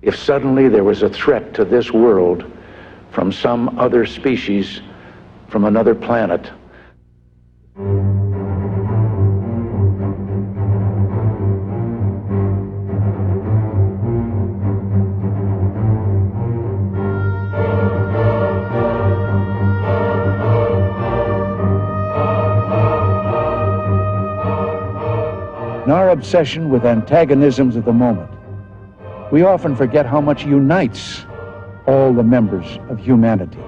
if suddenly there was a threat to this world from some other species, from another planet. In our obsession with antagonisms of the moment, we often forget how much unites all the members of humanity.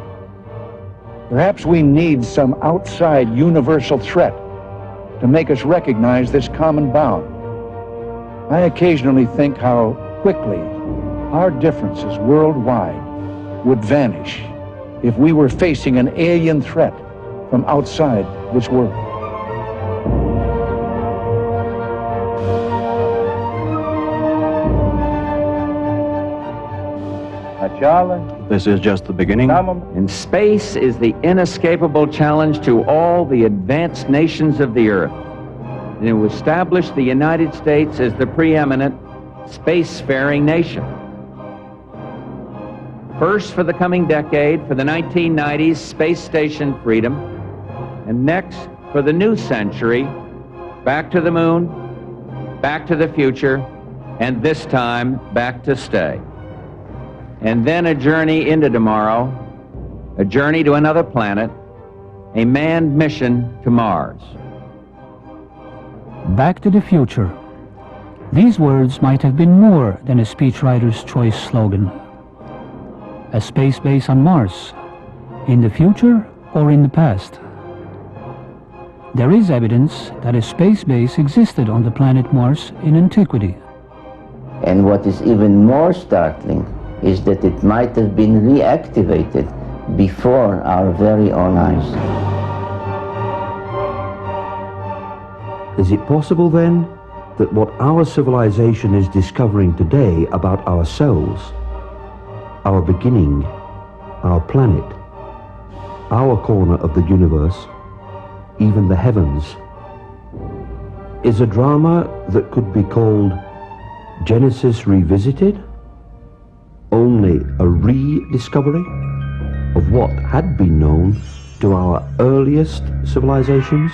Perhaps we need some outside universal threat to make us recognize this common bound. I occasionally think how quickly our differences worldwide would vanish if we were facing an alien threat from outside this world. This is just the beginning. And space is the inescapable challenge to all the advanced nations of the earth. And to establish the United States as the preeminent spacefaring nation. First for the coming decade, for the 1990s, space station freedom. And next, for the new century, back to the moon, back to the future, and this time, back to stay. And then a journey into tomorrow, a journey to another planet, a manned mission to Mars. Back to the future. These words might have been more than a speechwriter's choice slogan. A space base on Mars, in the future or in the past? There is evidence that a space base existed on the planet Mars in antiquity. And what is even more startling is that it might have been reactivated before our very own eyes. Is it possible then that what our civilization is discovering today about ourselves, our beginning, our planet, our corner of the universe, even the heavens, is a drama that could be called Genesis Revisited? Only a rediscovery of what had been known to our earliest civilizations?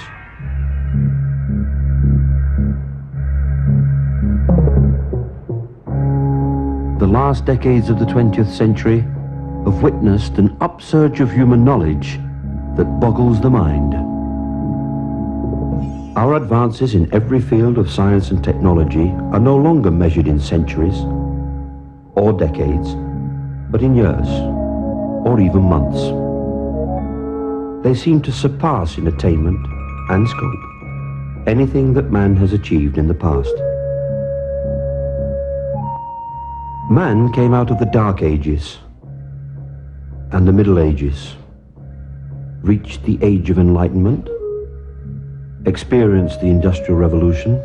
The last decades of the 20th century have witnessed an upsurge of human knowledge that boggles the mind. Our advances in every field of science and technology are no longer measured in centuries or decades, but in years, or even months. They seem to surpass in attainment and scope anything that man has achieved in the past. Man came out of the Dark Ages and the Middle Ages, reached the Age of Enlightenment, experienced the Industrial Revolution,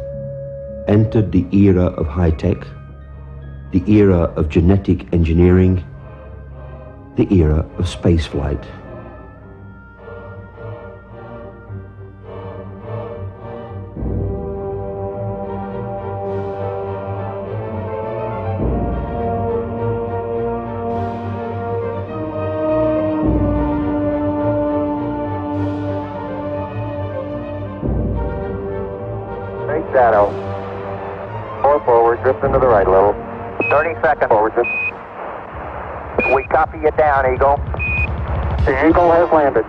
entered the era of high-tech, the era of genetic engineering, the era of spaceflight. Straight shadow. 4 forward, drift into the right a little. 30 seconds. Forward, drift. We copy you down, Eagle. The Eagle has landed.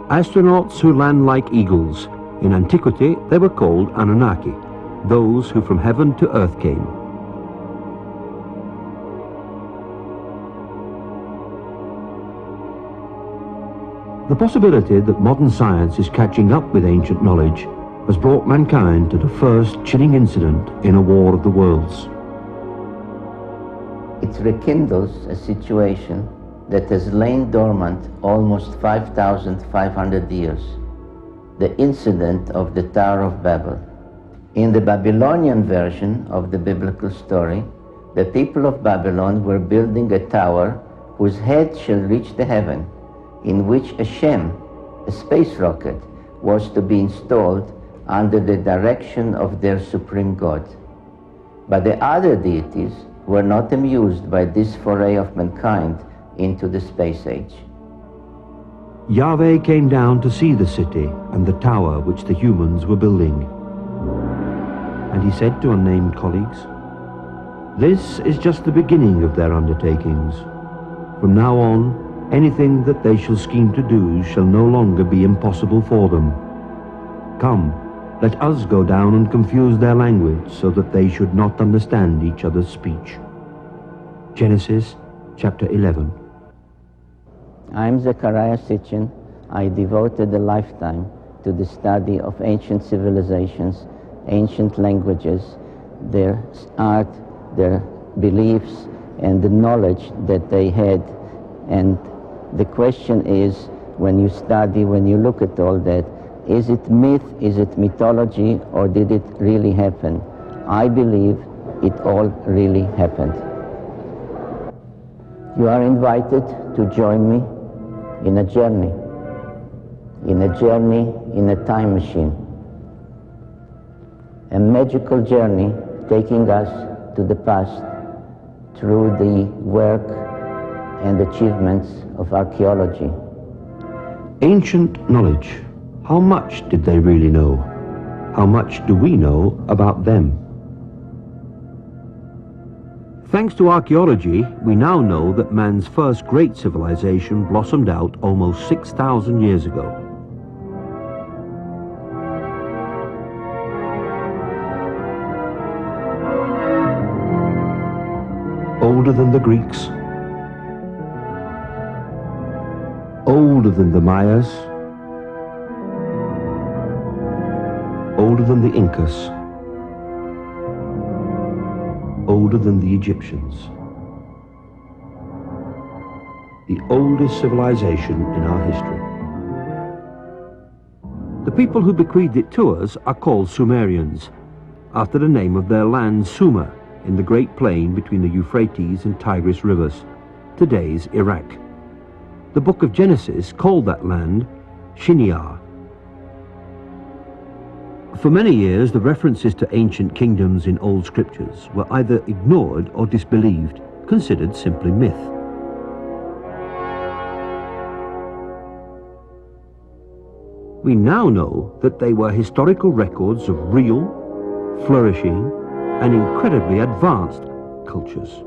Astronauts who land like eagles. In antiquity, they were called Anunnaki, those who from heaven to earth came. The possibility that modern science is catching up with ancient knowledge has brought mankind to the first chilling incident in a war of the worlds. It rekindles a situation that has lain dormant almost 5,500 years, the incident of the Tower of Babel. In the Babylonian version of the biblical story, the people of Babylon were building a tower whose head shall reach the heaven, in which a Shem, a space rocket, was to be installed under the direction of their supreme God. But the other deities were not amused by this foray of mankind into the space age. Yahweh came down to see the city and the tower which the humans were building. And he said to unnamed colleagues, "This is just the beginning of their undertakings. From now on, anything that they shall scheme to do shall no longer be impossible for them. Come, let us go down and confuse their language so that they should not understand each other's speech." Genesis chapter 11. I'm Zecharia Sitchin. I devoted a lifetime to the study of ancient civilizations, ancient languages, their art, their beliefs, and the knowledge that they had. And the question is, when you study, when you look at all that, is it myth, is it mythology, or did it really happen? I believe it all really happened. You are invited to join me in a journey in a time machine. A magical journey taking us to the past through the work and achievements of archaeology. Ancient knowledge. How much did they really know? How much do we know about them? Thanks to archaeology, we now know that man's first great civilization blossomed out almost 6,000 years ago. Older than the Greeks, older than the Mayas, older than the Incas, older than the Egyptians. The oldest civilization in our history. The people who bequeathed it to us are called Sumerians, after the name of their land Sumer, in the Great Plain between the Euphrates and Tigris rivers, today's Iraq. The book of Genesis called that land Shinear. For many years, the references to ancient kingdoms in old scriptures were either ignored or disbelieved, considered simply myth. We now know that they were historical records of real, flourishing, and incredibly advanced cultures.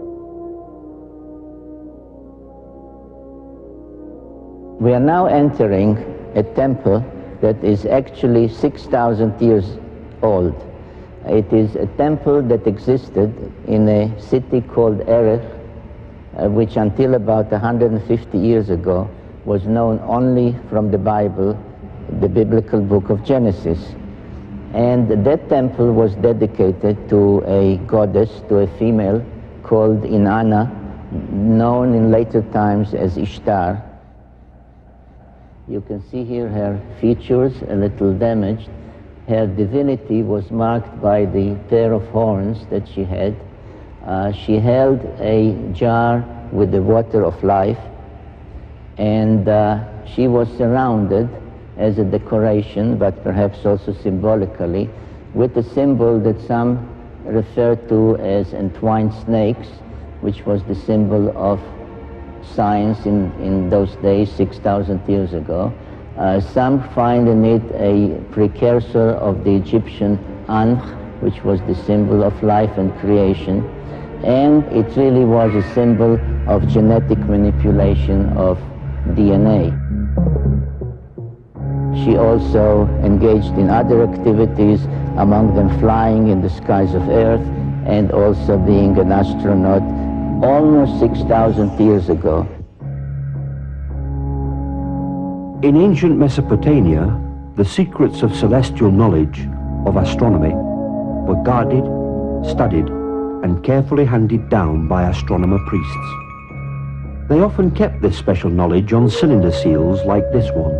We are now entering a temple that is actually 6,000 years old. It is a temple that existed in a city called Erech, which until about 150 years ago was known only from the Bible, the biblical book of Genesis. And that temple was dedicated to a goddess, to a female called Inanna, known in later times as Ishtar. You can see here her features, a little damaged. Her divinity was marked by the pair of horns that she had. She held a jar with the water of life, and she was surrounded as a decoration, but perhaps also symbolically, with a symbol that some refer to as entwined snakes, which was the symbol of science in those days, 6,000 years ago. Some find in it a precursor of the Egyptian Ankh, which was the symbol of life and creation. And it really was a symbol of genetic manipulation of DNA. She also engaged in other activities, among them flying in the skies of Earth and also being an astronaut almost 6,000 years ago. In ancient Mesopotamia, the secrets of celestial knowledge, of astronomy, were guarded, studied, and carefully handed down by astronomer priests. They often kept this special knowledge on cylinder seals like this one.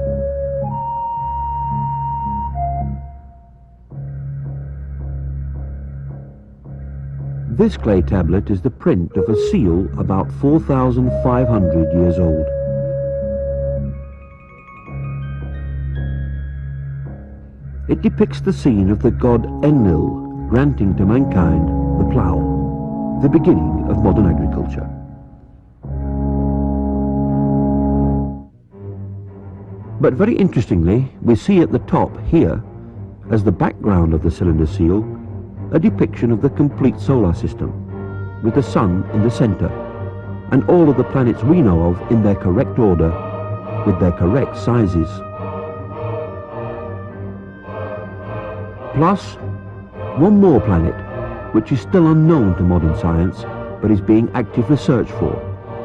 This clay tablet is the print of a seal about 4,500 years old. It depicts the scene of the god Enlil granting to mankind the plough, the beginning of modern agriculture. But very interestingly, we see at the top here, as the background of the cylinder seal, a depiction of the complete solar system, with the Sun in the center, and all of the planets we know of in their correct order, with their correct sizes. Plus, one more planet, which is still unknown to modern science, but is being actively searched for,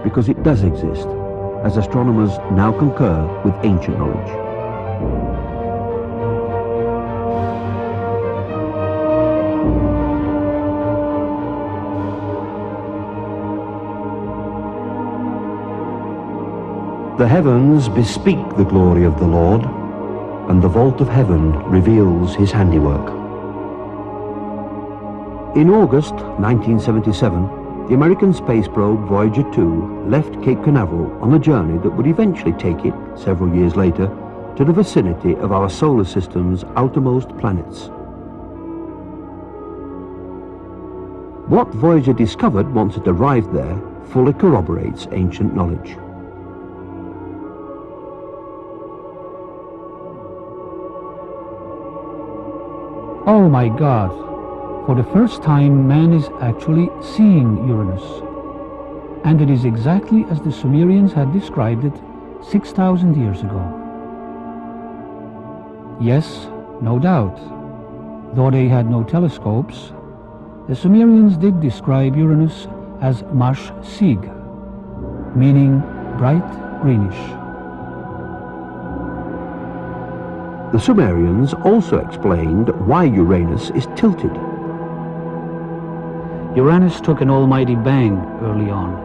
because it does exist, as astronomers now concur with ancient knowledge. The heavens bespeak the glory of the Lord, and the vault of heaven reveals his handiwork. In August 1977, the American space probe Voyager 2 left Cape Canaveral on a journey that would eventually take it, several years later, to the vicinity of our solar system's outermost planets. What Voyager discovered once it arrived there fully corroborates ancient knowledge. Oh my God! For the first time, man is actually seeing Uranus. And it is exactly as the Sumerians had described it 6,000 years ago. Yes, no doubt. Though they had no telescopes, the Sumerians did describe Uranus as Mash Sig, meaning bright greenish. The Sumerians also explained why Uranus is tilted. Uranus took an almighty bang early on.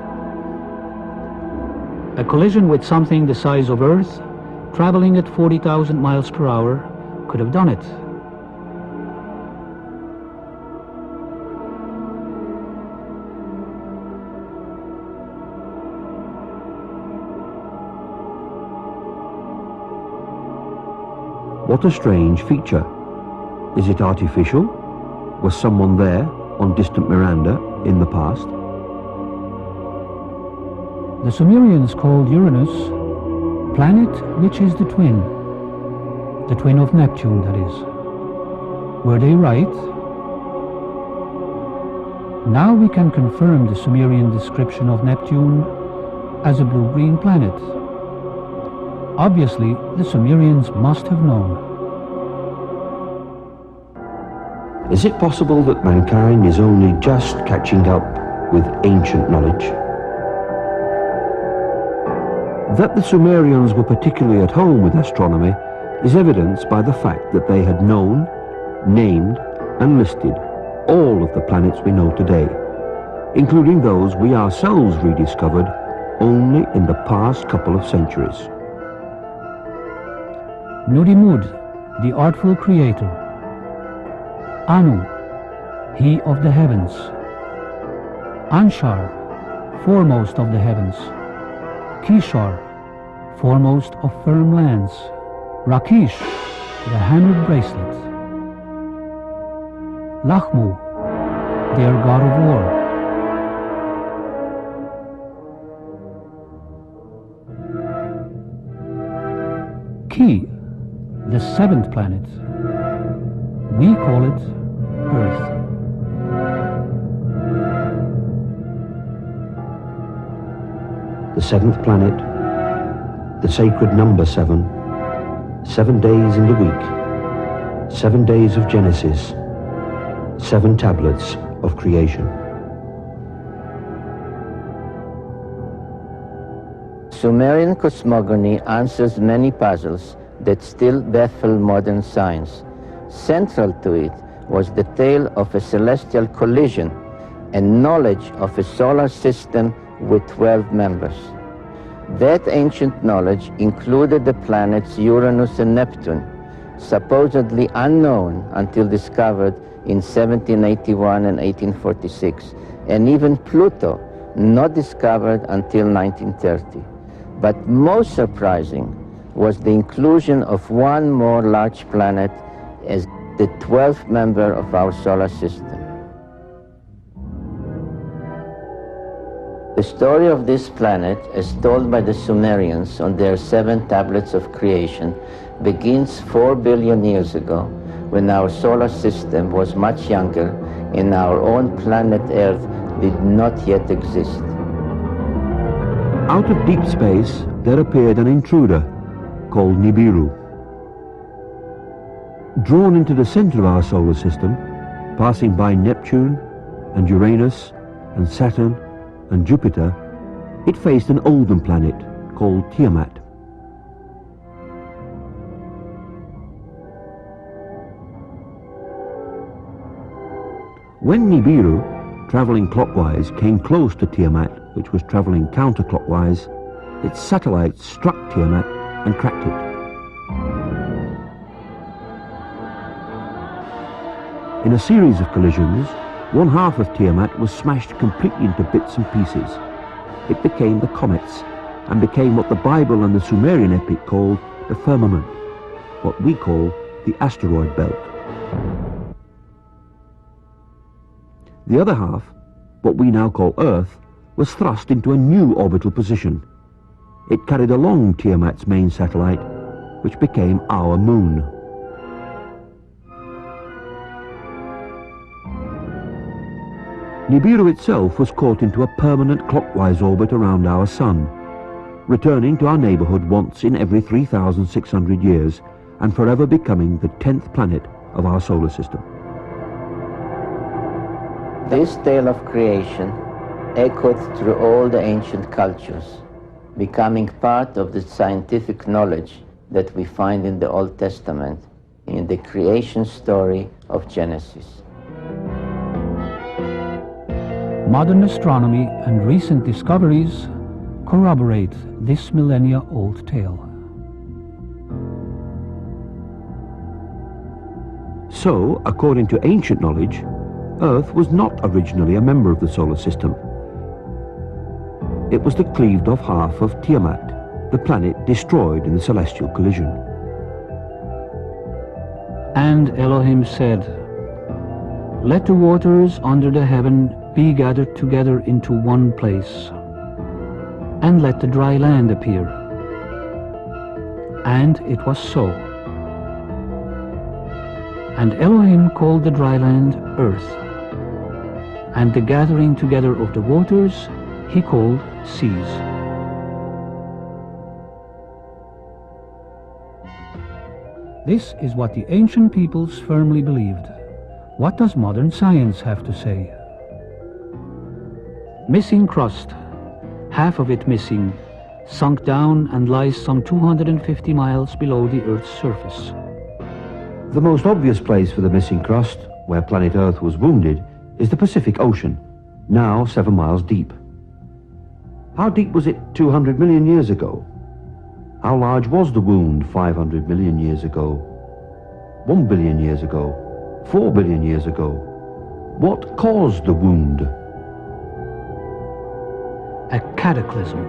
A collision with something the size of Earth, traveling at 40,000 miles per hour, could have done it. What a strange feature. Is it artificial? Was someone there on distant Miranda in the past? The Sumerians called Uranus planet which is the twin of Neptune, that is. Were they right? Now we can confirm the Sumerian description of Neptune as a blue-green planet. Obviously, the Sumerians must have known. Is it possible that mankind is only just catching up with ancient knowledge? That the Sumerians were particularly at home with astronomy is evidenced by the fact that they had known, named, and listed all of the planets we know today, including those we ourselves rediscovered only in the past couple of centuries. Nudimud, the artful creator. Anu, he of the heavens. Anshar, foremost of the heavens. Kishar, foremost of firm lands. Rakish, the hammered bracelet. Lachmu, their god of war. Ki, the seventh planet. We call it Earth. The seventh planet, the sacred number 7, 7 days in the week, 7 days of Genesis, 7 tablets of creation. Sumerian cosmogony answers many puzzles that still baffle modern science. Central to it was the tale of a celestial collision and knowledge of a solar system with 12 members. That ancient knowledge included the planets Uranus and Neptune, supposedly unknown until discovered in 1781 and 1846, and even Pluto, not discovered until 1930. But most surprising was the inclusion of one more large planet as the 12th member of our solar system. The story of this planet, as told by the Sumerians on their 7 tablets of creation, begins 4 billion years ago, when our solar system was much younger and our own planet Earth did not yet exist. Out of deep space, there appeared an intruder called Nibiru. Drawn into the center of our solar system, passing by Neptune and Uranus and Saturn and Jupiter, it faced an older planet called Tiamat. When Nibiru, traveling clockwise, came close to Tiamat, which was traveling counterclockwise, its satellites struck Tiamat and cracked it. In a series of collisions, one half of Tiamat was smashed completely into bits and pieces. It became the comets and became what the Bible and the Sumerian epic called the firmament, what we call the asteroid belt. The other half, what we now call Earth, was thrust into a new orbital position. It carried along Tiamat's main satellite, which became our moon. Nibiru itself was caught into a permanent clockwise orbit around our Sun, returning to our neighborhood once in every 3,600 years and forever becoming the 10th planet of our solar system. This tale of creation echoed through all the ancient cultures, becoming part of the scientific knowledge that we find in the Old Testament, in the creation story of Genesis. Modern astronomy and recent discoveries corroborate this millennia-old tale. So, according to ancient knowledge, Earth was not originally a member of the solar system. It was the cleaved-off half of Tiamat, the planet destroyed in the celestial collision. And Elohim said, "Let the waters under the heaven be gathered together into one place, and let the dry land appear." And it was so. And Elohim called the dry land earth, and the gathering together of the waters he called seas. This is what the ancient peoples firmly believed. What does modern science have to say? Missing crust, half of it missing, sunk down and lies some 250 miles below the Earth's surface. The most obvious place for the missing crust, where planet Earth was wounded, is the Pacific Ocean, now 7 miles deep. How deep was it 200 million years ago? How large was the wound 500 million years ago? 1 billion years ago? 4 billion years ago? What caused the wound? A cataclysm.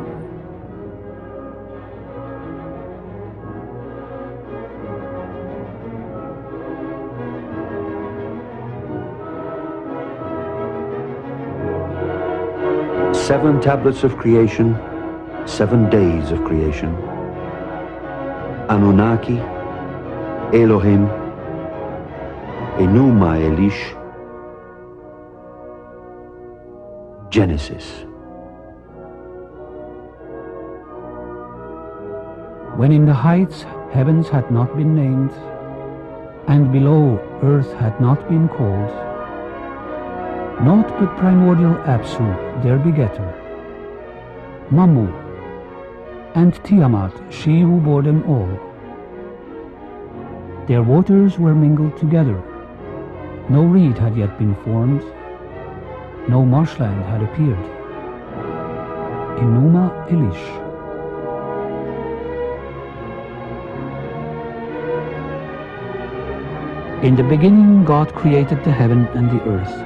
Seven tablets of creation, 7 days of creation. Anunnaki, Elohim, Enuma Elish, Genesis. When in the heights heavens had not been named, and below earth had not been called, naught but primordial Apsu, their begetter, Mamu, and Tiamat, she who bore them all. Their waters were mingled together. No reed had yet been formed, no marshland had appeared. Enuma Elish. In the beginning God created the heaven and the earth.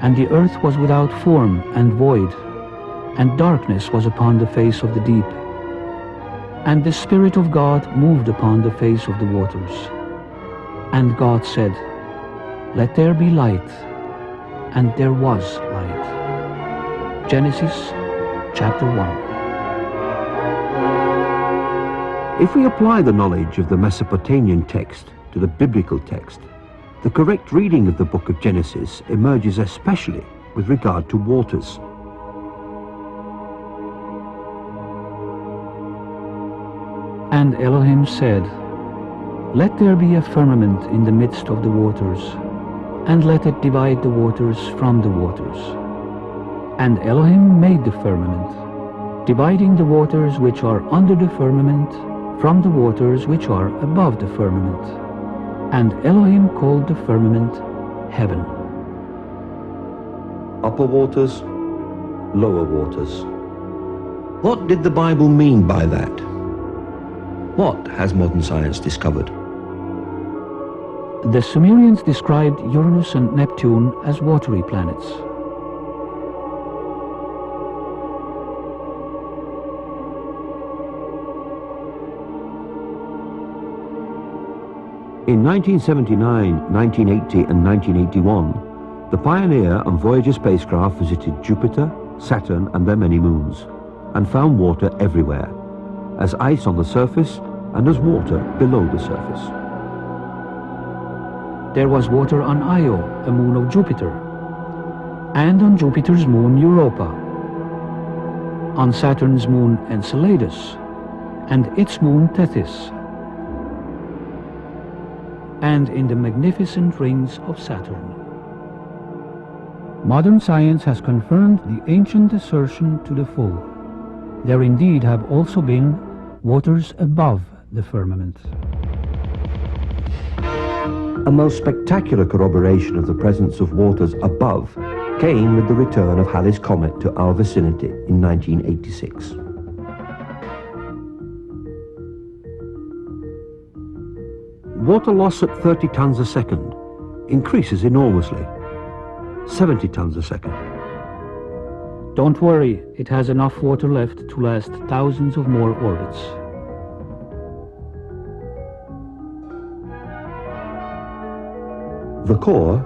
And the earth was without form and void, and darkness was upon the face of the deep. And the Spirit of God moved upon the face of the waters. And God said, "Let there be light," and there was light. Genesis chapter 1. If we apply the knowledge of the Mesopotamian text to the biblical text, the correct reading of the book of Genesis emerges especially with regard to waters. And Elohim said, "Let there be a firmament in the midst of the waters, and let it divide the waters from the waters." And Elohim made the firmament, dividing the waters which are under the firmament from the waters which are above the firmament. And Elohim called the firmament heaven. Upper waters, lower waters. What did the Bible mean by that? What has modern science discovered? The Sumerians described Uranus and Neptune as watery planets. In 1979, 1980 and 1981, the Pioneer and Voyager spacecraft visited Jupiter, Saturn and their many moons, and found water everywhere, as ice on the surface and as water below the surface. There was water on Io, a moon of Jupiter, and on Jupiter's moon Europa, on Saturn's moon Enceladus, and its moon Tethys, and in the magnificent rings of Saturn. Modern science has confirmed the ancient assertion to the full. There indeed have also been waters above the firmament. A most spectacular corroboration of the presence of waters above came with the return of Halley's Comet to our vicinity in 1986. Water loss at 30 tons a second increases enormously. 70 tons a second. Don't worry, it has enough water left to last thousands of more orbits. The core,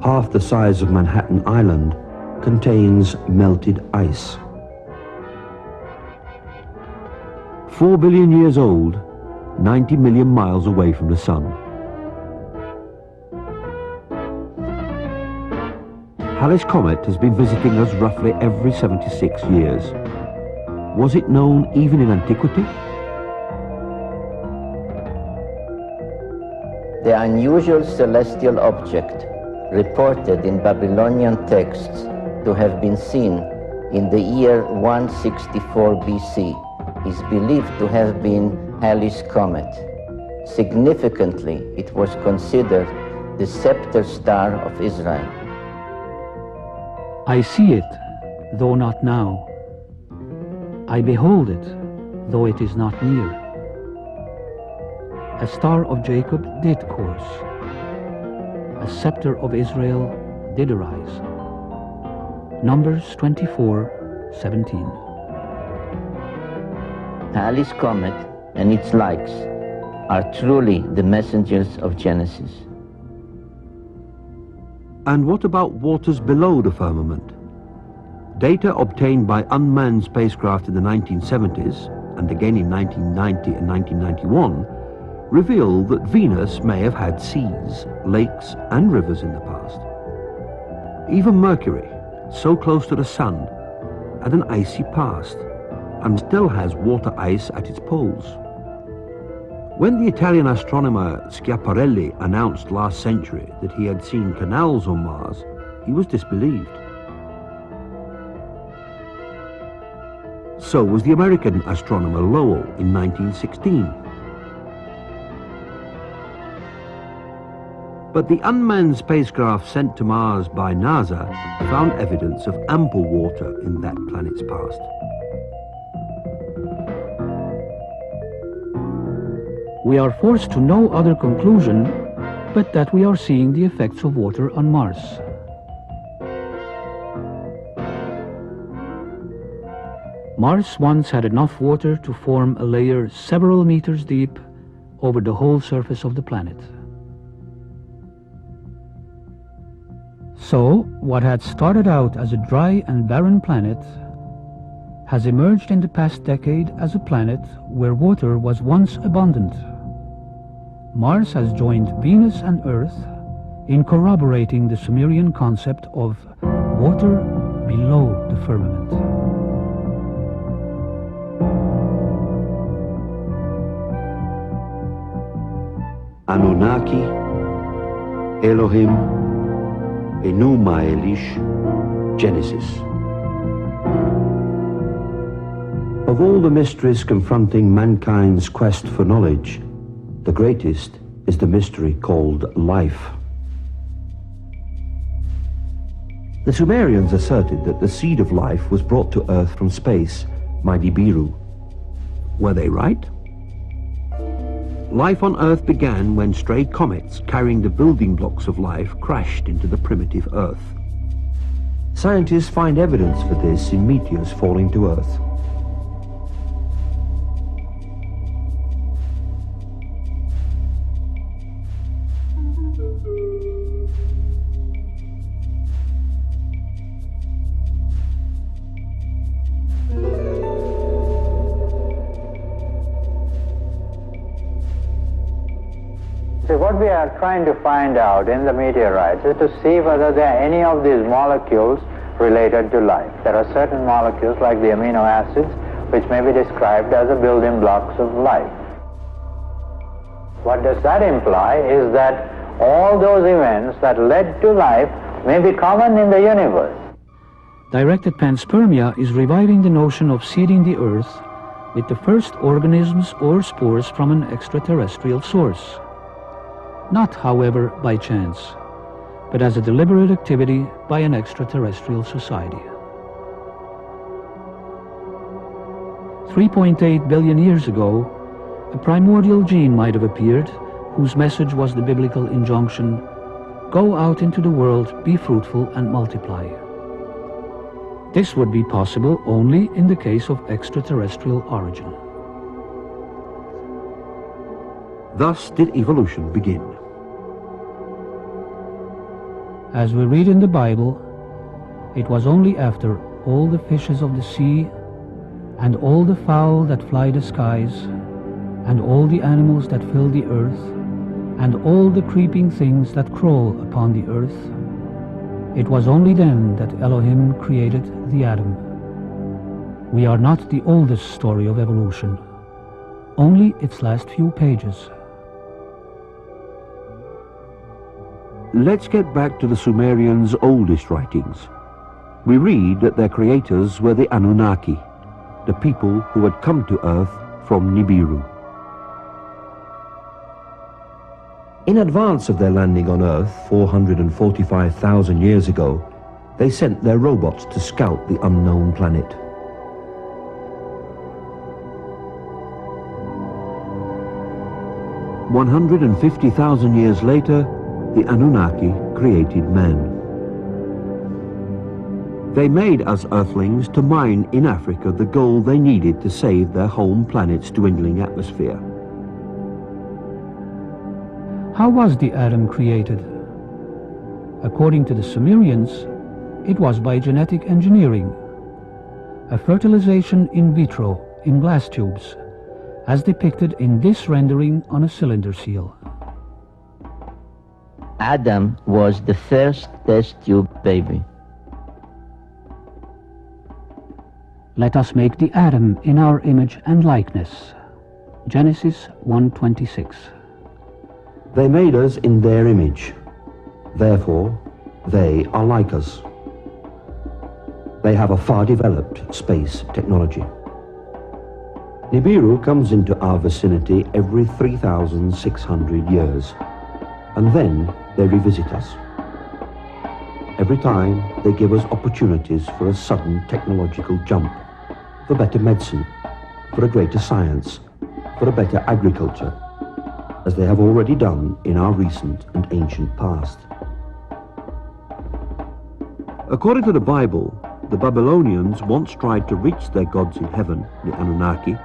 half the size of Manhattan Island, contains melted ice. 4 billion years old, 90 million miles away from the sun. Halley's Comet has been visiting us roughly every 76 years. Was it known even in antiquity? The unusual celestial object reported in Babylonian texts to have been seen in the year 164 BC is believed to have been Halley's Comet. Significantly, it was considered the scepter star of Israel. I see it, though not now. I behold it, though it is not near. A star of Jacob did course. A scepter of Israel did arise. Numbers 24:17. Halley's Comet and its likes are truly the messengers of Genesis. And what about waters below the firmament? Data obtained by unmanned spacecraft in the 1970s, and again in 1990 and 1991, reveal that Venus may have had seas, lakes and rivers in the past. Even Mercury, so close to the Sun, had an icy past and still has water ice at its poles. When the Italian astronomer Schiaparelli announced last century that he had seen canals on Mars, he was disbelieved. So was the American astronomer Lowell in 1916. But the unmanned spacecraft sent to Mars by NASA found evidence of ample water in that planet's past. We are forced to no other conclusion but that we are seeing the effects of water on Mars. Mars once had enough water to form a layer several meters deep over the whole surface of the planet. So, what had started out as a dry and barren planet has emerged in the past decade as a planet where water was once abundant. Mars has joined Venus and Earth in corroborating the Sumerian concept of water below the firmament. Anunnaki, Elohim, Enuma Elish, Genesis. Of all the mysteries confronting mankind's quest for knowledge, the greatest is the mystery called life. The Sumerians asserted that the seed of life was brought to Earth from space, by Nibiru. Were they right? Life on Earth began when stray comets carrying the building blocks of life crashed into the primitive Earth. Scientists find evidence for this in meteors falling to Earth. So what we are trying to find out in the meteorites is to see whether there are any of these molecules related to life. There are certain molecules like the amino acids which may be described as the building blocks of life. What does that imply is that all those events that led to life may be common in the universe. Directed panspermia is reviving the notion of seeding the Earth with the first organisms or spores from an extraterrestrial source. Not, however, by chance, but as a deliberate activity by an extraterrestrial society. 3.8 billion years ago, a primordial gene might have appeared whose message was the biblical injunction, "Go out into the world, be fruitful and multiply." This would be possible only in the case of extraterrestrial origin. Thus did evolution begin. As we read in the Bible, it was only after all the fishes of the sea, and all the fowl that fly the skies, and all the animals that fill the earth, and all the creeping things that crawl upon the earth, it was only then that Elohim created the atom. We are not the oldest story of evolution, only its last few pages. Let's get back to the Sumerians' oldest writings. We read that their creators were the Anunnaki, the people who had come to Earth from Nibiru. In advance of their landing on Earth 445,000 years ago, they sent their robots to scout the unknown planet. "150,000 years later, the Anunnaki created man. They made us Earthlings to mine in Africa the gold they needed to save their home planet's dwindling atmosphere. How was the atom created? According to the Sumerians, it was by genetic engineering, a fertilization in vitro in glass tubes, as depicted in this rendering on a cylinder seal. Adam was the first test tube baby. Let us make the atom in our image and likeness. Genesis 1:26. They made us in their image. Therefore, they are like us. They have a far developed space technology. Nibiru comes into our vicinity every 3,600 years, and then they revisit us. Every time they give us opportunities for a sudden technological jump, for better medicine, for a greater science, for a better agriculture, as they have already done in our recent and ancient past. According to the Bible, the Babylonians once tried to reach their gods in heaven, the Anunnaki,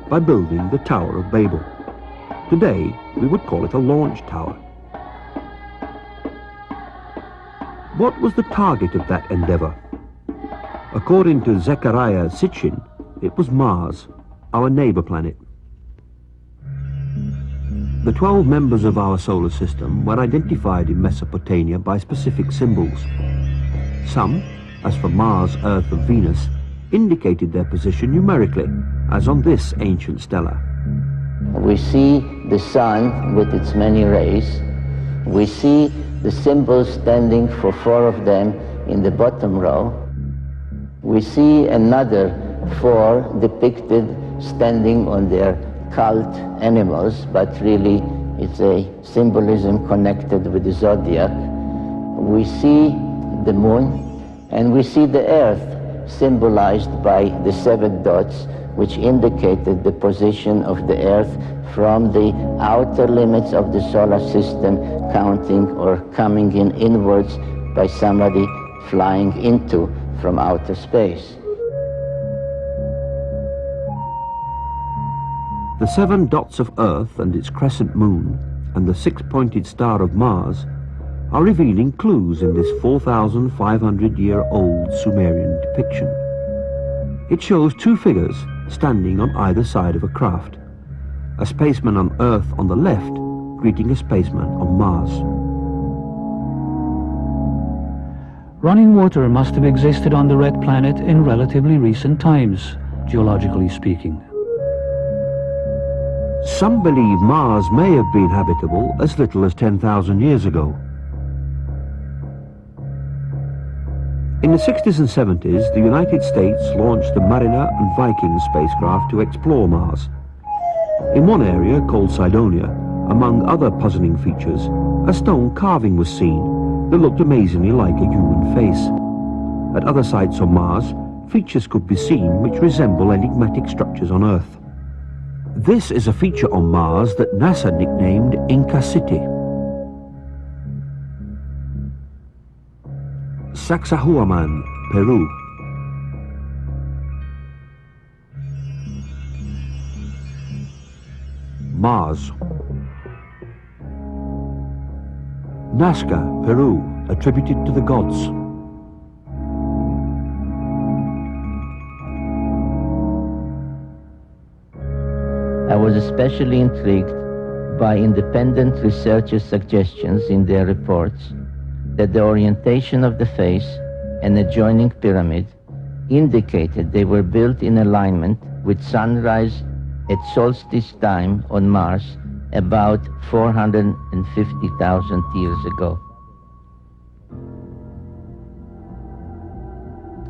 by building the Tower of Babel. Today, we would call it a launch tower. What was the target of that endeavor? According to Zecharia Sitchin, it was Mars, our neighbor planet. The 12 members of our solar system were identified in Mesopotamia by specific symbols. Some, as for Mars, Earth and Venus, indicated their position numerically, as on this ancient stela. We see the sun with its many rays. We see the symbols standing for 4 of them in the bottom row. We see another 4 depicted standing on their cult animals, but really it's a symbolism connected with the zodiac. We see the moon, and we see the earth symbolized by the 7 dots, which indicated the position of the earth from the outer limits of the solar system, counting or coming in inwards by somebody flying into from outer space. The 7 dots of Earth and its crescent moon, and the 6-pointed star of Mars, are revealing clues in this 4,500-year-old Sumerian depiction. It shows 2 figures standing on either side of a craft, a spaceman on Earth on the left greeting a spaceman on Mars. Running water must have existed on the red planet in relatively recent times, geologically speaking. Some believe Mars may have been habitable as little as 10,000 years ago. In the 60s and 70s, the United States launched the Mariner and Viking spacecraft to explore Mars. In one area, called Cydonia, among other puzzling features, a stone carving was seen that looked amazingly like a human face. At other sites on Mars, features could be seen which resemble enigmatic structures on Earth. This is a feature on Mars that NASA nicknamed Inca City. Sacsayhuaman, Peru. Mars. Nazca, Peru, attributed to the gods. I was especially intrigued by independent researchers' suggestions in their reports that the orientation of the face and adjoining pyramid indicated they were built in alignment with sunrise at solstice time on Mars about 450,000 years ago.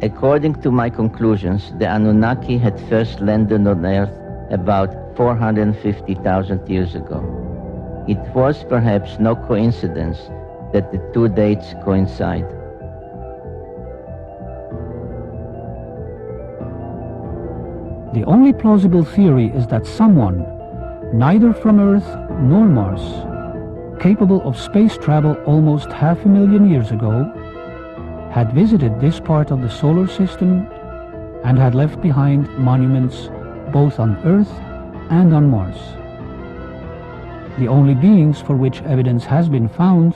According to my conclusions, the Anunnaki had first landed on Earth about 450,000 years ago. It was perhaps no coincidence that the 2 dates coincide. The only plausible theory is that someone, neither from Earth nor Mars, capable of space travel almost 500,000 years ago, had visited this part of the solar system and had left behind monuments both on Earth and on Mars. The only beings for which evidence has been found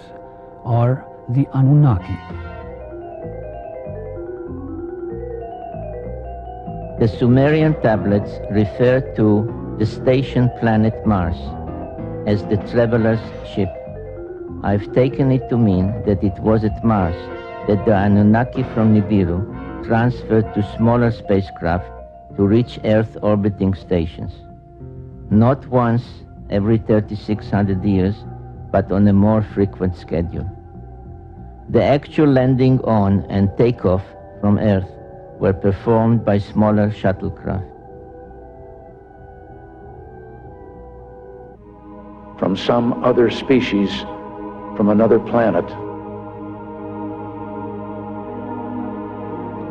are the Anunnaki. The Sumerian tablets refer to the station planet Mars as the traveler's ship. I've taken it to mean that it was at Mars that the Anunnaki from Nibiru transferred to smaller spacecraft to reach Earth orbiting stations. Not once every 3,600 years, but on a more frequent schedule. The actual landing on and takeoff from Earth were performed by smaller shuttlecraft. From some other species, from another planet.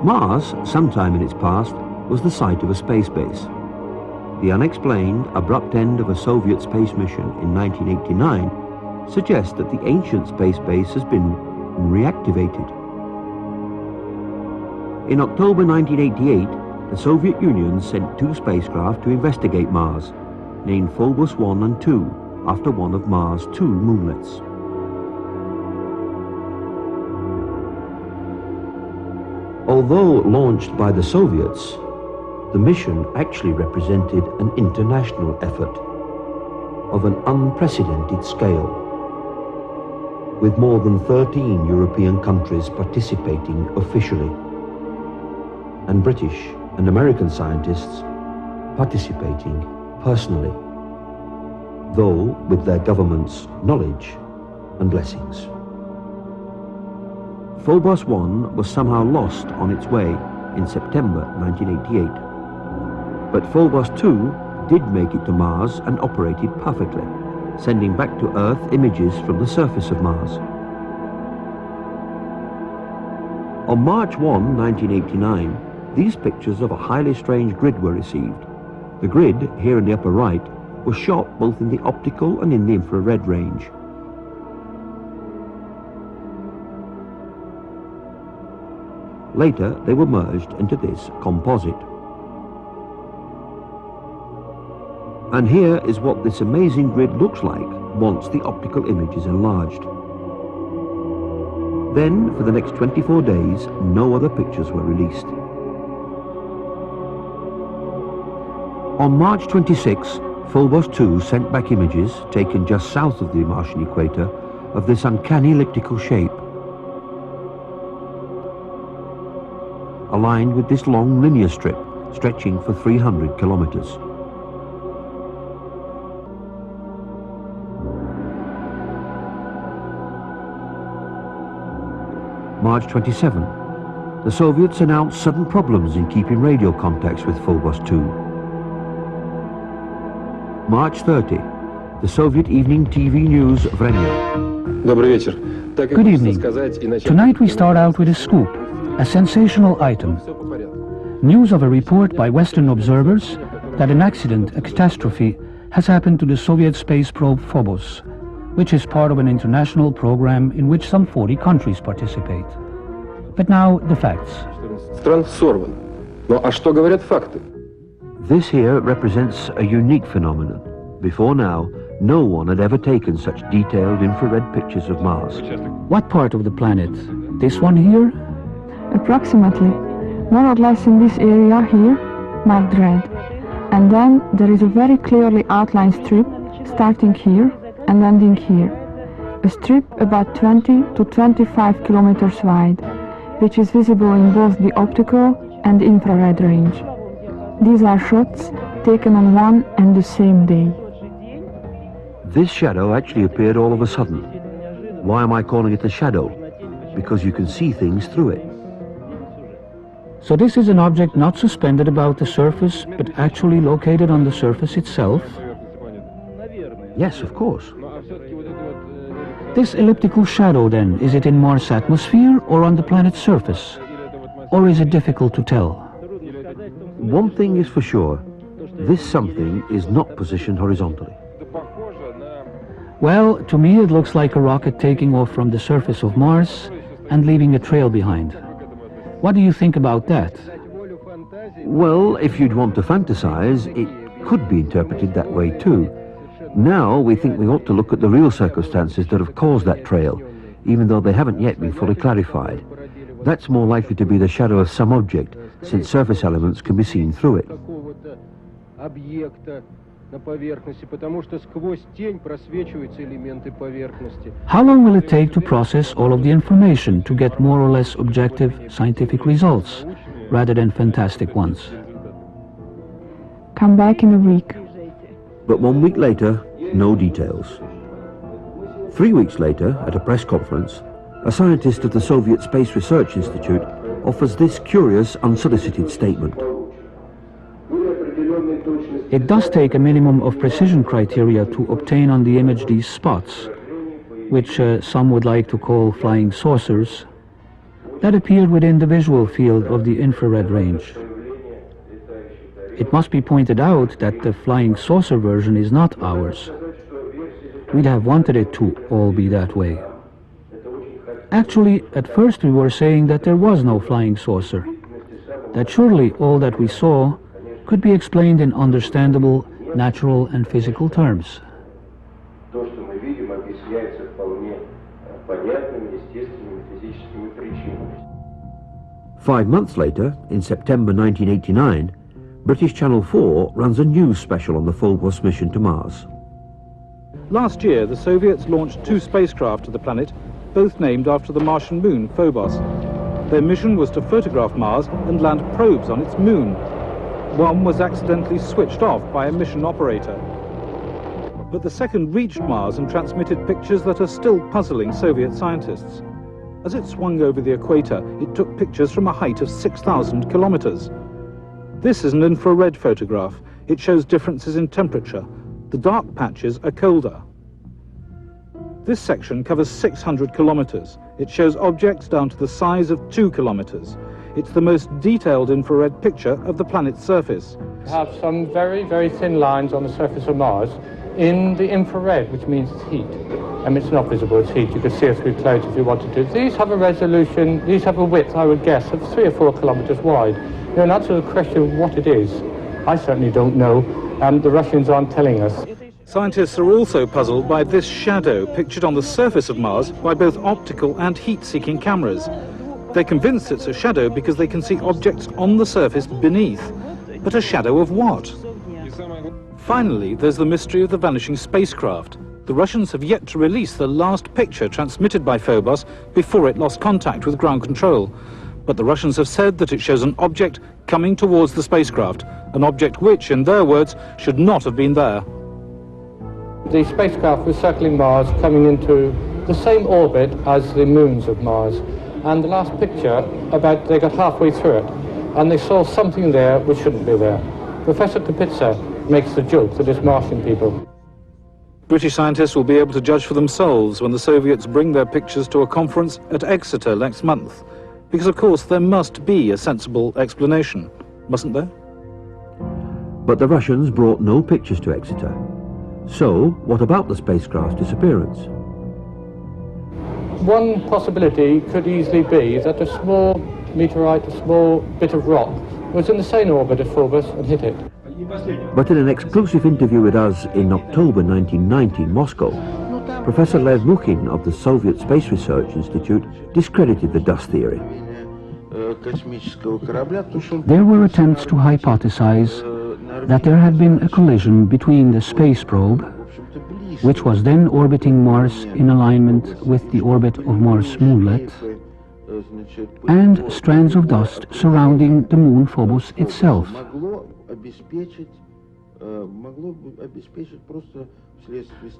Mars, sometime in its past, was the site of a space base. The unexplained, abrupt end of a Soviet space mission in 1989 suggests that the ancient space base has been reactivated. In October 1988, the Soviet Union sent 2 spacecraft to investigate Mars, named Phobos 1 and 2, after one of Mars' 2 moonlets. Although launched by the Soviets, the mission actually represented an international effort of an unprecedented scale, with more than 13 European countries participating officially, and British and American scientists participating personally, though with their government's knowledge and blessings. Phobos 1 was somehow lost on its way in September 1988. But Phobos 2 did make it to Mars and operated perfectly, sending back to Earth images from the surface of Mars. On March 1, 1989, these pictures of a highly strange grid were received. The grid, here in the upper right, was shot both in the optical and in the infrared range. Later, they were merged into this composite. And here is what this amazing grid looks like once the optical image is enlarged. Then, for the next 24 days, no other pictures were released. On March 26, Phobos 2 sent back images, taken just south of the Martian equator, of this uncanny elliptical shape, aligned with this long linear strip stretching for 300 kilometers. March 27, the Soviets announced sudden problems in keeping radio contacts with Phobos 2. March 30, the Soviet evening TV news Vremya. Good evening. Tonight we start out with a scoop, a sensational item. News of a report by Western observers that an accident, a catastrophe, has happened to the Soviet space probe Phobos, which is part of an international program in which some 40 countries participate. But now, the facts. This here represents a unique phenomenon. Before now, no one had ever taken such detailed infrared pictures of Mars. What part of the planet? This one here? Approximately, more or less in this area here, marked red. And then there is a very clearly outlined strip starting here and ending here. A strip about 20 to 25 kilometers wide, which is visible in both the optical and infrared range. These are shots taken on one and the same day. This shadow actually appeared all of a sudden. Why am I calling it a shadow? Because you can see things through it. So this is an object not suspended about the surface, but actually located on the surface itself? Yes, of course. This elliptical shadow then, is it in Mars' atmosphere or on the planet's surface? Or is it difficult to tell? One thing is for sure, this something is not positioned horizontally. Well, to me it looks like a rocket taking off from the surface of Mars and leaving a trail behind. What do you think about that? Well, if you'd want to fantasize, it could be interpreted that way too. Now we think we ought to look at the real circumstances that have caused that trail, even though they haven't yet been fully clarified. That's more likely to be the shadow of some object, since surface elements can be seen through it. How long will it take to process all of the information to get more or less objective scientific results, rather than fantastic ones? Come back in a week. But 1 week later, no details. 3 weeks later, at a press conference, a scientist of the Soviet Space Research Institute offers this curious, unsolicited statement. It does take a minimum of precision criteria to obtain on the image these spots, which some would like to call flying saucers, that appeared within the visual field of the infrared range. It must be pointed out that the flying saucer version is not ours. We'd have wanted it to all be that way. Actually, at first we were saying that there was no flying saucer, that surely all that we saw could be explained in understandable, natural and physical terms. 5 months later, in September 1989, British Channel 4 runs a news special on the Phobos mission to Mars. Last year, the Soviets launched 2 spacecraft to the planet, both named after the Martian moon, Phobos. Their mission was to photograph Mars and land probes on its moon. One was accidentally switched off by a mission operator. But the second reached Mars and transmitted pictures that are still puzzling Soviet scientists. As it swung over the equator, it took pictures from a height of 6,000 kilometers. This is an infrared photograph. It shows differences in temperature. The dark patches are colder. This section covers 600 kilometers. It shows objects down to the size of 2 kilometers. It's the most detailed infrared picture of the planet's surface. We have some very, very thin lines on the surface of Mars in the infrared, which means it's heat. It's not visible, it's heat. You could see it through clouds if you wanted to. These have a resolution, these have a width, I would guess, of 3 or 4 kilometers wide. Now, in answer to the question of what it is, I certainly don't know, and the Russians aren't telling us. Scientists are also puzzled by this shadow pictured on the surface of Mars by both optical and heat-seeking cameras. They're convinced it's a shadow because they can see objects on the surface beneath. But a shadow of what? Finally, there's the mystery of the vanishing spacecraft. The Russians have yet to release the last picture transmitted by Phobos before it lost contact with ground control. But the Russians have said that it shows an object coming towards the spacecraft, an object which, in their words, should not have been there. The spacecraft was circling Mars, coming into the same orbit as the moons of Mars. And the last picture, they got halfway through it, and they saw something there which shouldn't be there. Professor Kapitsa makes the joke that it's Martian people. British scientists will be able to judge for themselves when the Soviets bring their pictures to a conference at Exeter next month. Because, of course, there must be a sensible explanation, mustn't there? But the Russians brought no pictures to Exeter. So, what about the spacecraft's disappearance? One possibility could easily be that a small meteorite, a small bit of rock, was in the same orbit of Phobos and hit it. But in an exclusive interview with us in October 1990 in Moscow, Professor Lev Mukhin of the Soviet Space Research Institute discredited the dust theory. There were attempts to hypothesize that there had been a collision between the space probe, which was then orbiting Mars in alignment with the orbit of Mars moonlet, and strands of dust surrounding the moon Phobos itself.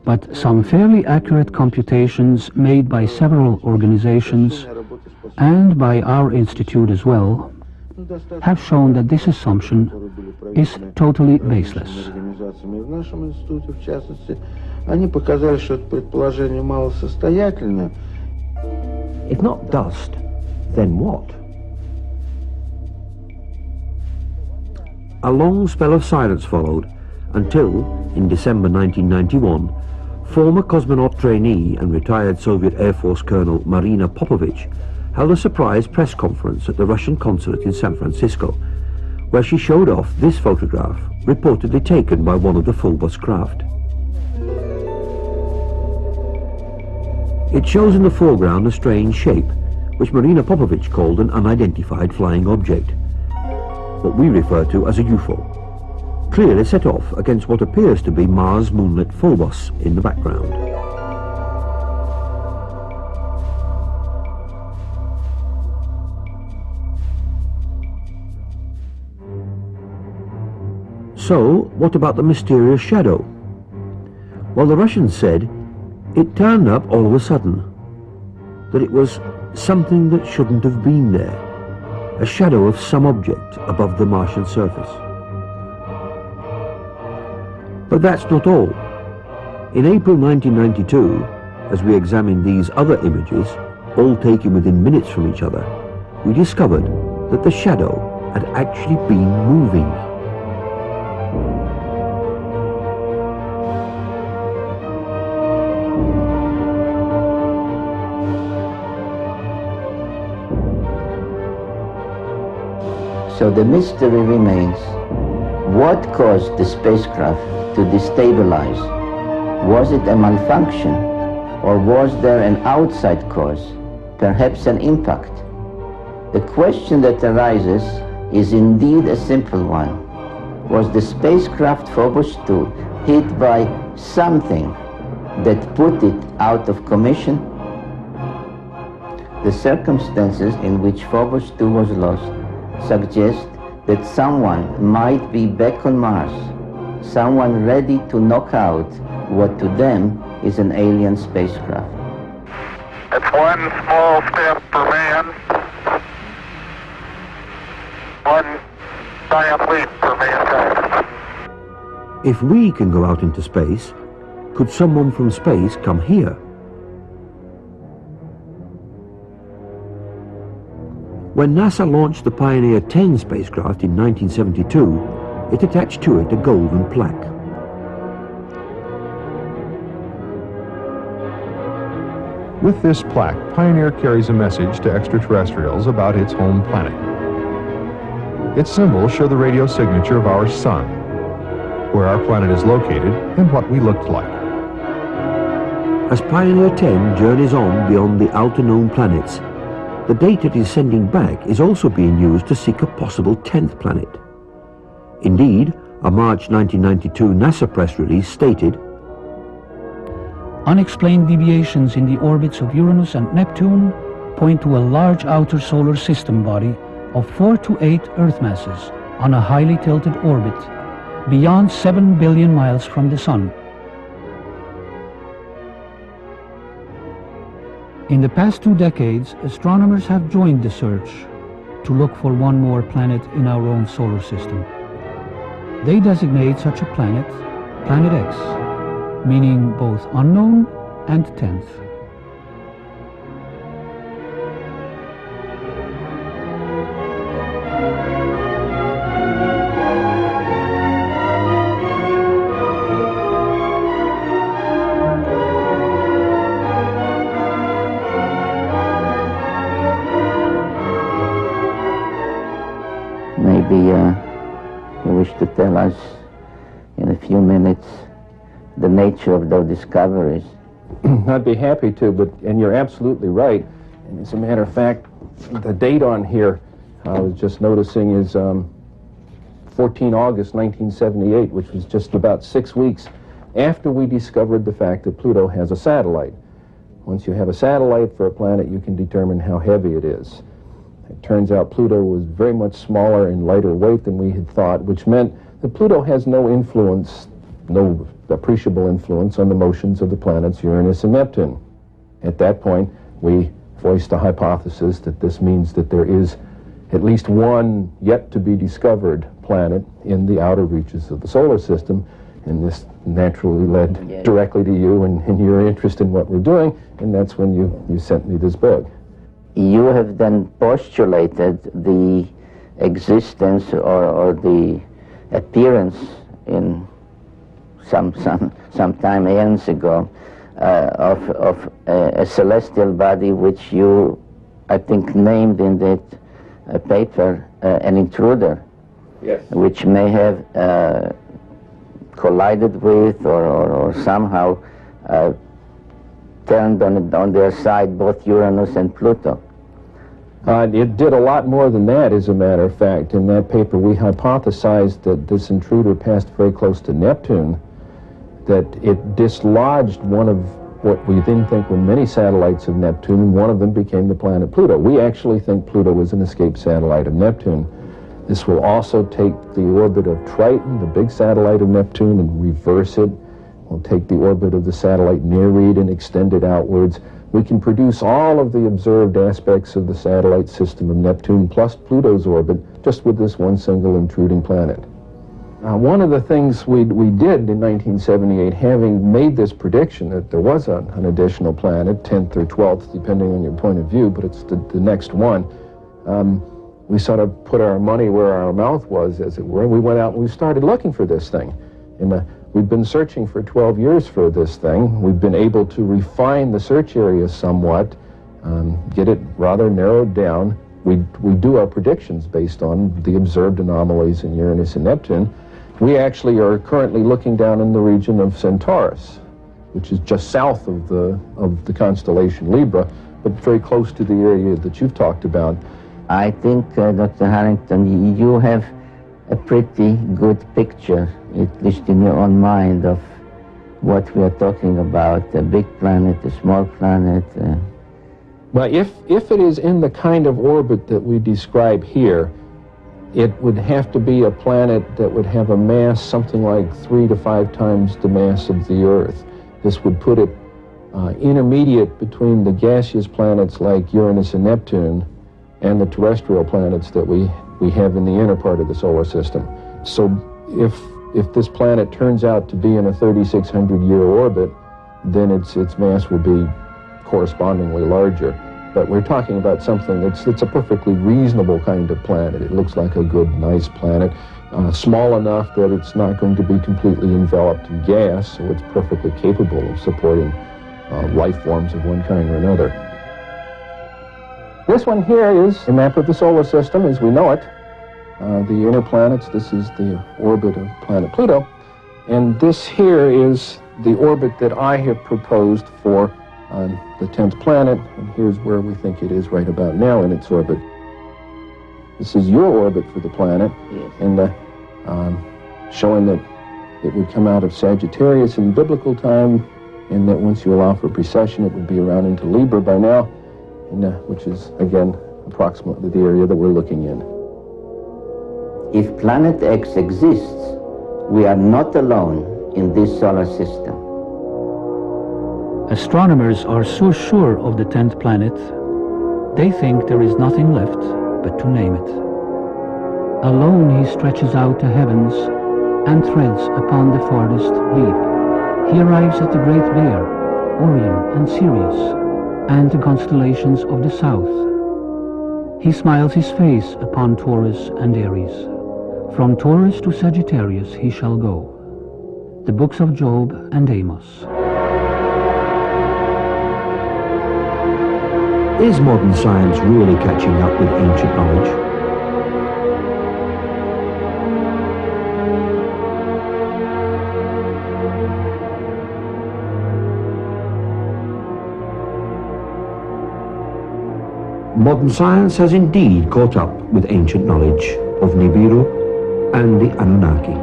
But some fairly accurate computations made by several organizations and by our institute as well have shown that this assumption is totally baseless. If not dust, then what? A long spell of silence followed until, in December 1991, former cosmonaut trainee and retired Soviet Air Force Colonel Marina Popovich held a surprise press conference at the Russian consulate in San Francisco, where she showed off this photograph reportedly taken by one of the Phobos craft. It shows in the foreground a strange shape, which Marina Popovich called an unidentified flying object, what we refer to as a UFO, clearly set off against what appears to be Mars moonlit Phobos in the background. So, what about the mysterious shadow? Well, the Russians said it turned up all of a sudden, that it was something that shouldn't have been there, a shadow of some object above the Martian surface. But that's not all. In April 1992, as we examined these other images, all taken within minutes from each other, we discovered that the shadow had actually been moving. So the mystery remains, what caused the spacecraft to destabilize? Was it a malfunction, or was there an outside cause, perhaps an impact? The question that arises is indeed a simple one. Was the spacecraft Phobos 2 hit by something that put it out of commission? The circumstances in which Phobos 2 was lost suggest that someone might be back on Mars, someone ready to knock out what to them is an alien spacecraft. It's one small step for man, one giant leap for mankind. If we can go out into space, could someone from space come here? When NASA launched the Pioneer 10 spacecraft in 1972, it attached to it a golden plaque. With this plaque, Pioneer carries a message to extraterrestrials about its home planet. Its symbols show the radio signature of our sun, where our planet is located, and what we looked like. As Pioneer 10 journeys on beyond the outer known planets, the data it is sending back is also being used to seek a possible 10th planet. Indeed, a March 1992 NASA press release stated, unexplained deviations in the orbits of Uranus and Neptune point to a large outer solar system body of 4 to 8 Earth masses on a highly tilted orbit beyond 7 billion miles from the Sun. In the past 2 decades, astronomers have joined the search to look for one more planet in our own solar system. They designate such a planet Planet X, meaning both unknown and 10th. Maybe you wish to tell us in a few minutes the nature of those discoveries. I'd be happy to, and you're absolutely right. And as a matter of fact, the date on here, I was just noticing, is 14 August 1978, which was just about 6 weeks after we discovered the fact that Pluto has a satellite. Once you have a satellite for a planet, you can determine how heavy it is. It turns out Pluto was very much smaller and lighter weight than we had thought, which meant that Pluto has no influence, no appreciable influence on the motions of the planets Uranus and Neptune. At that point, we voiced a hypothesis that this means that there is at least one yet to be discovered planet in the outer reaches of the solar system, and this naturally led directly to you and your interest in what we're doing, and that's when you sent me this book. You have then postulated the existence or the appearance in some time eons ago of a celestial body which you, I think, named in that paper an intruder. Yes. Which may have collided with or somehow turned on their side both Uranus and Pluto. It did a lot more than that, as a matter of fact. In that paper, we hypothesized that this intruder passed very close to Neptune, that it dislodged one of what we then think were many satellites of Neptune, and one of them became the planet Pluto. We actually think Pluto was an escaped satellite of Neptune. This will also take the orbit of Triton, the big satellite of Neptune, and reverse it. We'll take the orbit of the satellite Nereid and extend it outwards. We can produce all of the observed aspects of the satellite system of Neptune plus Pluto's orbit just with this one single intruding planet. One of the things we did in 1978, having made this prediction that there was an additional planet, 10th or 12th, depending on your point of view, but it's the next one, we sort of put our money where our mouth was, as it were, and we went out and we started looking for this thing. And we've been searching for 12 years for this thing. We've been able to refine the search area somewhat, get it rather narrowed down. We do our predictions based on the observed anomalies in Uranus and Neptune. We actually are currently looking down in the region of Centaurus, which is just south of the constellation Libra, but very close to the area that you've talked about. I think, Dr. Harrington, you have a pretty good picture, at least in your own mind, of what we are talking about, a big planet, a small planet. Well, if it is in the kind of orbit that we describe here, it would have to be a planet that would have a mass something like 3 to 5 times the mass of the Earth. This would put it intermediate between the gaseous planets like Uranus and Neptune and the terrestrial planets that we have in the inner part of the solar system. So if this planet turns out to be in a 3,600-year orbit, then its mass will be correspondingly larger. But we're talking about something that's a perfectly reasonable kind of planet. It looks like a good, nice planet, small enough that it's not going to be completely enveloped in gas, so it's perfectly capable of supporting life forms of one kind or another. This one here is a map of the solar system as we know it. The inner planets, this is the orbit of planet Pluto, and this here is the orbit that I have proposed for the 10th planet, and here's where we think it is right about now in its orbit. This is your orbit for the planet, yes. And showing that it would come out of Sagittarius in biblical time, and that once you allow for precession, it would be around into Libra by now, and, which is, again, approximately the area that we're looking in. If Planet X exists, we are not alone in this solar system. Astronomers are so sure of the 10th planet, they think there is nothing left but to name it. Alone he stretches out the heavens and treads upon the farthest deep. He arrives at the Great Bear, Orion and Sirius, and the constellations of the south. He smiles his face upon Taurus and Aries. From Taurus to Sagittarius he shall go. The books of Job and Amos. Is modern science really catching up with ancient knowledge? Modern science has indeed caught up with ancient knowledge of Nibiru and the Anunnaki.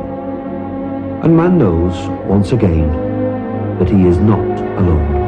And man knows, once again, that he is not alone.